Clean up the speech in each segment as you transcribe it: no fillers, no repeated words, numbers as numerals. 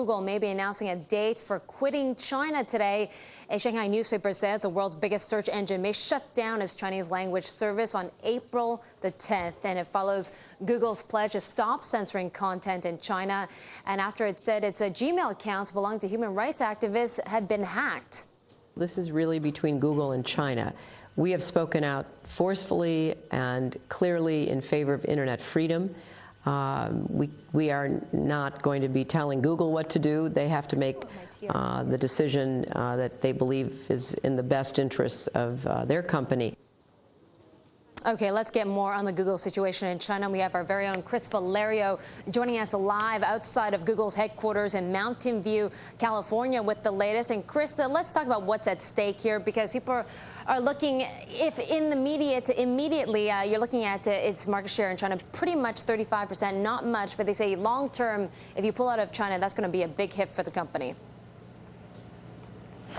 Google may be announcing a date for quitting China today. A Shanghai newspaper says the world's biggest search engine may shut down its Chinese language service on April the 10th. And it follows Google's pledge to stop censoring content in China. And after it said its Gmail accounts belonging to human rights activists had been hacked. This is really between Google and China. We have spoken out forcefully and clearly in favor of internet freedom. We are not going to be telling Google what to do. They have to make the decision that they believe is in the best interests of their company. Okay, let's get more on the Google situation in China. We have our very own Cris Valerio joining us live outside of Google's headquarters in Mountain View, California with the latest. And Cris, let's talk about what's at stake here, because people are looking, if in the media immediately, you're looking at its market share in China, pretty much 35%, not much, but they say long term, if you pull out of China, that's going to be a big hit for the company.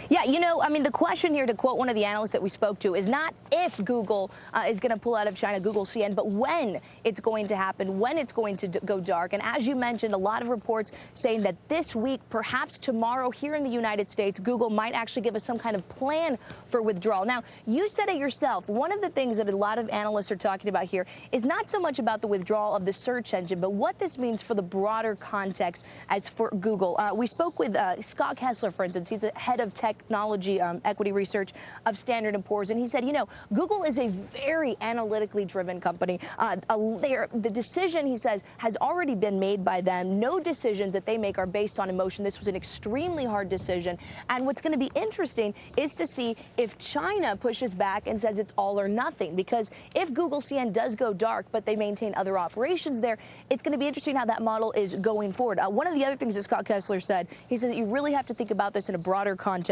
Yeah, you know, I mean, the question here, to quote one of the analysts that we spoke to, is not if Google is going to pull out of China, Google CN, but when it's going to happen, when it's going to go dark. And as you mentioned, a lot of reports saying that this week, perhaps tomorrow here in the United States, Google might actually give us some kind of plan for withdrawal. Now, you said it yourself. One of the things that a lot of analysts are talking about here is not so much about the withdrawal of the search engine, but what this means for the broader context as for Google. We spoke with Scott Kessler, for instance. He's the head of technology equity research of Standard & Poor's, and he said, you know, Google is a very analytically driven company. The decision, he says, has already been made by them. No decisions that they make are based on emotion. This was an extremely hard decision, and what's going to be interesting is to see if China pushes back and says it's all or nothing, because if Google CN does go dark, but they maintain other operations there, it's going to be interesting how that model is going forward. One of the other things that Scott Kessler said, he says you really have to think about this in a broader context.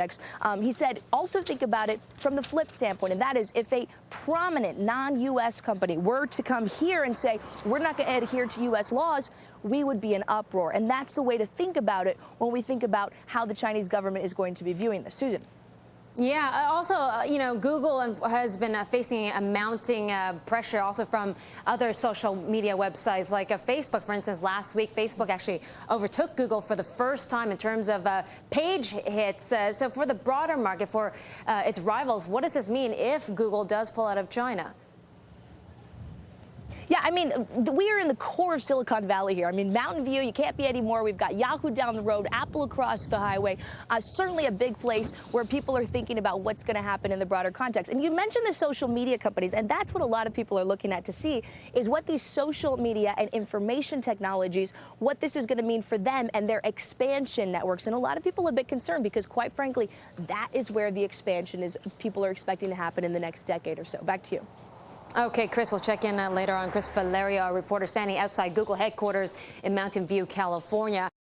He said also think about it from the flip standpoint, and that is if a prominent non-U.S. company were to come here and say we're not going to adhere to U.S. laws, we would be in uproar. And that's the way to think about it when we think about how the Chinese government is going to be viewing this. Susan. Yeah, also, you know, Google has been facing a mounting pressure also from other social media websites like Facebook. For instance, last week, Facebook actually overtook Google for the first time in terms of page hits. So for the broader market, for its rivals, what does this mean if Google does pull out of China? Yeah, I mean, we are in the core of Silicon Valley here. I mean, Mountain View, you can't be any more. We've got Yahoo down the road, Apple across the highway. Certainly a big place where people are thinking about what's going to happen in the broader context. And you mentioned the social media companies, and that's what a lot of people are looking at to see is what these social media and information technologies, what this is going to mean for them and their expansion networks. And a lot of people are a bit concerned because, quite frankly, that is where the expansion is people are expecting to happen in the next decade or so. Back to you. Okay, Cris, we'll check in later on. Cris Valerio, a reporter standing outside Google headquarters in Mountain View, California.